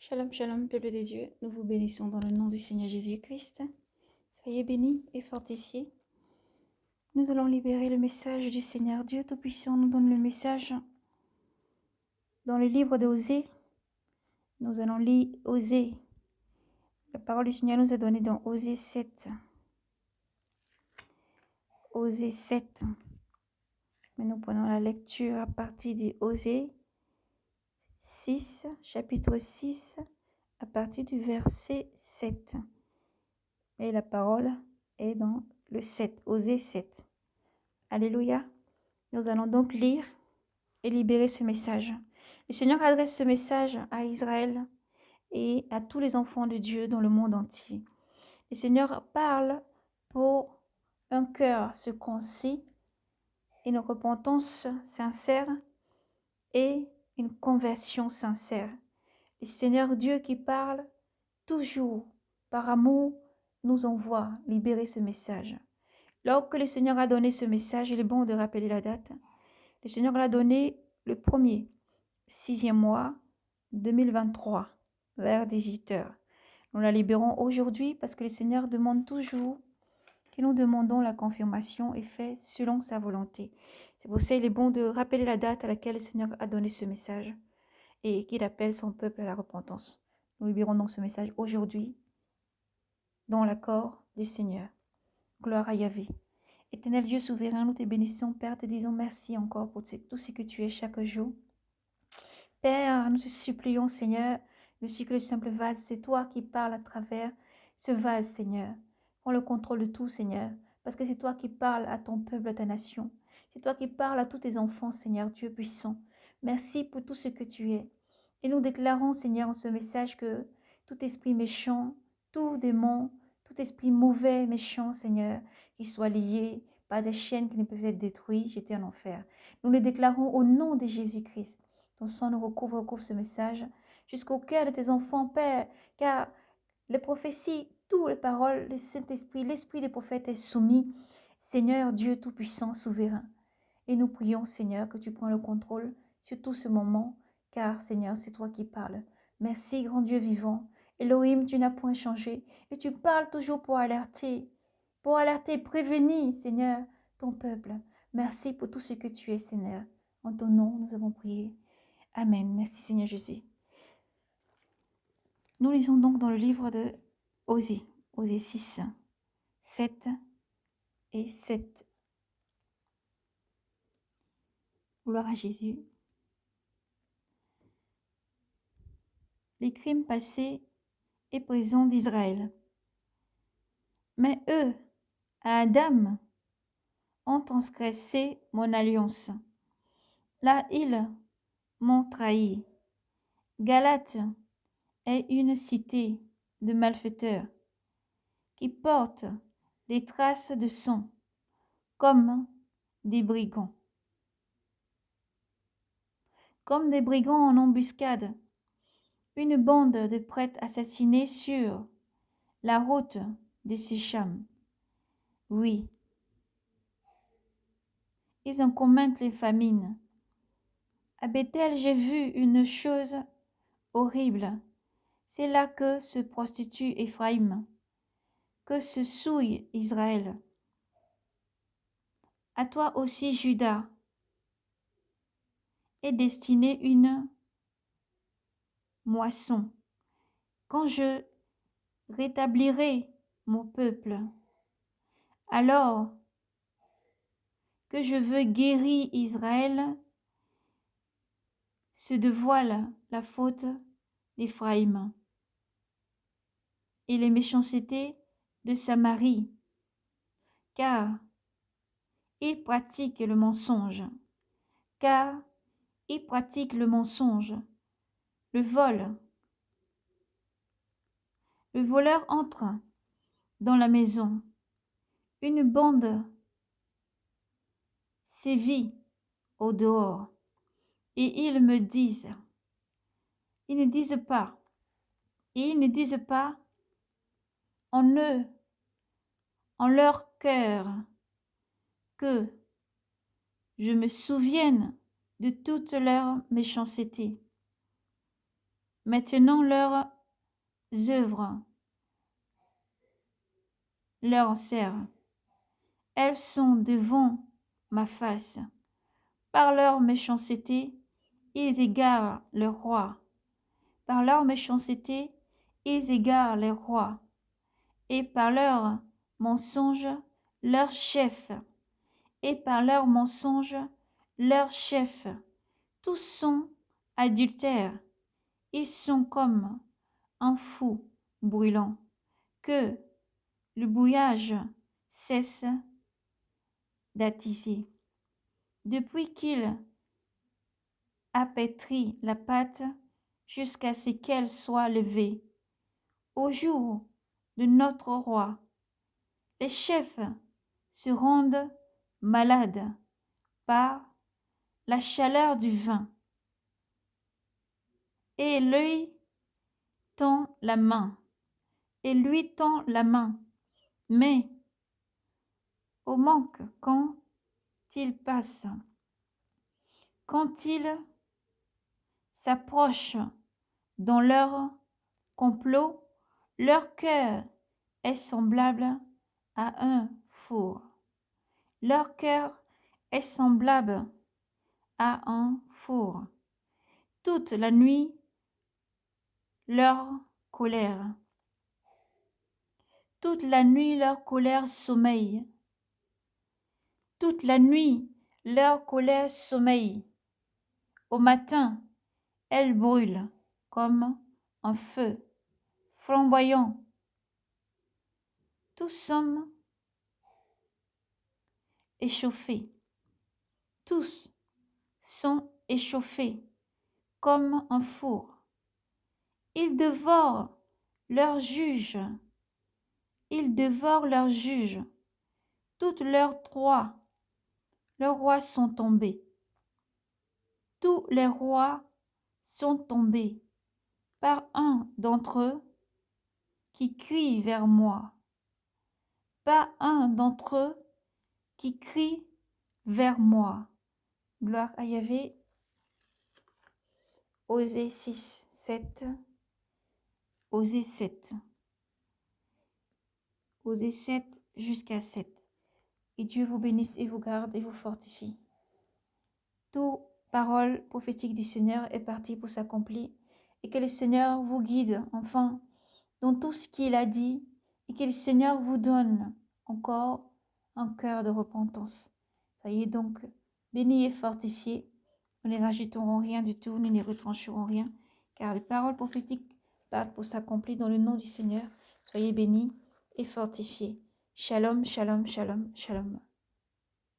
Shalom, shalom, peuple des dieux. Nous vous bénissons dans le nom du Seigneur Jésus-Christ. Soyez bénis et fortifiés. Nous allons libérer le message du Seigneur Dieu Tout-Puissant. Nous donne le message dans le livre d'Osée. Nous allons lire Osée. La parole du Seigneur nous est donnée dans Osée 7. Osée 7. Mais nous prenons la lecture à partir de Osée 6, chapitre 6, à partir du verset 7. Et la parole est dans le 7, Osée 7. Alléluia. Nous allons donc lire et libérer ce message. Le Seigneur adresse ce message à Israël et à tous les enfants de Dieu dans le monde entier. Le Seigneur parle pour un cœur circoncis, une repentance sincère et une conversion sincère. Le Seigneur Dieu qui parle toujours par amour nous envoie libérer ce message. Lorsque le Seigneur a donné ce message, il est bon de rappeler la date. Le Seigneur l'a donné le 6e mois 2023, vers 18 heures. Nous la libérons aujourd'hui parce que le Seigneur demande toujours que nous demandons la confirmation et fait selon sa volonté. C'est pour ça qu'il est bon de rappeler la date à laquelle le Seigneur a donné ce message et qu'il appelle son peuple à la repentance. Nous libérons donc ce message aujourd'hui dans l'accord du Seigneur. Gloire à Yahvé. Éternel Dieu souverain, nous te bénissons, Père, te disons merci encore pour tout ce que tu es chaque jour. Père, nous te supplions, Seigneur, le cycle simple vase, c'est toi qui parles à travers ce vase, Seigneur. Prends le contrôle de tout, Seigneur, parce que c'est toi qui parles à ton peuple, à ta nation. C'est toi qui parles à tous tes enfants, Seigneur, Dieu puissant. Merci pour tout ce que tu es. Et nous déclarons, Seigneur, en ce message que tout esprit méchant, tout démon, tout esprit mauvais, méchant, Seigneur, qui soit lié par des chaînes qui ne peuvent être détruites, jeté en enfer. Nous le déclarons au nom de Jésus-Christ. Ton sang nous recouvre ce message jusqu'au cœur de tes enfants, Père, car les prophéties, toutes les paroles, le Saint-Esprit, l'Esprit des prophètes est soumis, Seigneur Dieu Tout-Puissant, Souverain. Et nous prions, Seigneur, que tu prends le contrôle sur tout ce moment, car, Seigneur, c'est toi qui parles. Merci, grand Dieu vivant. Elohim, tu n'as point changé, et tu parles toujours pour alerter, prévenir, Seigneur, ton peuple. Merci pour tout ce que tu es, Seigneur. En ton nom, nous avons prié. Amen. Merci Seigneur Jésus. Nous lisons donc dans le livre de Osée, Osée 6, 7 et 7. Gloire à Jésus. Les crimes passés et présents d'Israël. Mais eux, à Adam, ont transgressé mon alliance. Là, ils m'ont trahi. Galate est une cité de malfaiteurs qui porte des traces de sang comme des brigands. Comme des brigands en embuscade, une bande de prêtres assassinés sur la route de Sicham. Oui, ils en commettent les famines. À Bethel, j'ai vu une chose horrible. C'est là que se prostitue Éphraïm, que se souille Israël. À toi aussi, Judas, est destinée une moisson. Quand je rétablirai mon peuple, alors que je veux guérir Israël, se dévoile la faute d'Éphraïm et les méchancetés de Samarie, car il pratique le mensonge, le vol. Le voleur entre dans la maison, une bande sévit au dehors, et ils ne disent pas en eux, en leur cœur, que je me souvienne de toute leur méchanceté. Maintenant leurs œuvres leur servent. Elles sont devant ma face. Par leur méchanceté, ils égarent le roi. Par leur méchanceté, ils égarent les rois. Et par leur mensonge, leur chef. Et par leur mensonge, leur chef. Tous sont adultères. Ils sont comme un fou brûlant, que le bouillage cesse d'attiser. Depuis qu'il a pétri la pâte jusqu'à ce qu'elle soit levée. Au jour de notre roi, les chefs se rendent malades par la chaleur du vin, et lui tend la main, mais au manque quand il passe, quand il s'approche dans leur complot, leur cœur est semblable à un four. Leur cœur est semblable à un four. Toute la nuit, leur colère. Toute la nuit, leur colère sommeille. Toute la nuit, leur colère sommeille. Au matin, elle brûle comme un feu flamboyant. Tous sommes échauffés. Tous sont échauffés comme un four. Ils dévorent leurs juges. Ils dévorent leurs juges. Toutes leurs rois sont tombés. Tous les rois sont tombés par un d'entre eux qui crie vers moi. Pas un d'entre eux qui crie vers moi. Gloire à Yahvé. Osée 6, 7. Osée 7. Osée 7 jusqu'à 7. Et Dieu vous bénisse et vous garde et vous fortifie. Toute parole prophétique du Seigneur est partie pour s'accomplir et que le Seigneur vous guide enfin dans tout ce qu'il a dit et que le Seigneur vous donne encore un cœur de repentance. Soyez donc bénis et fortifiés. Nous ne rajouterons rien du tout, nous ne retrancherons rien, car les paroles prophétiques partent pour s'accomplir dans le nom du Seigneur. Soyez bénis et fortifiés. Shalom, shalom, shalom, shalom.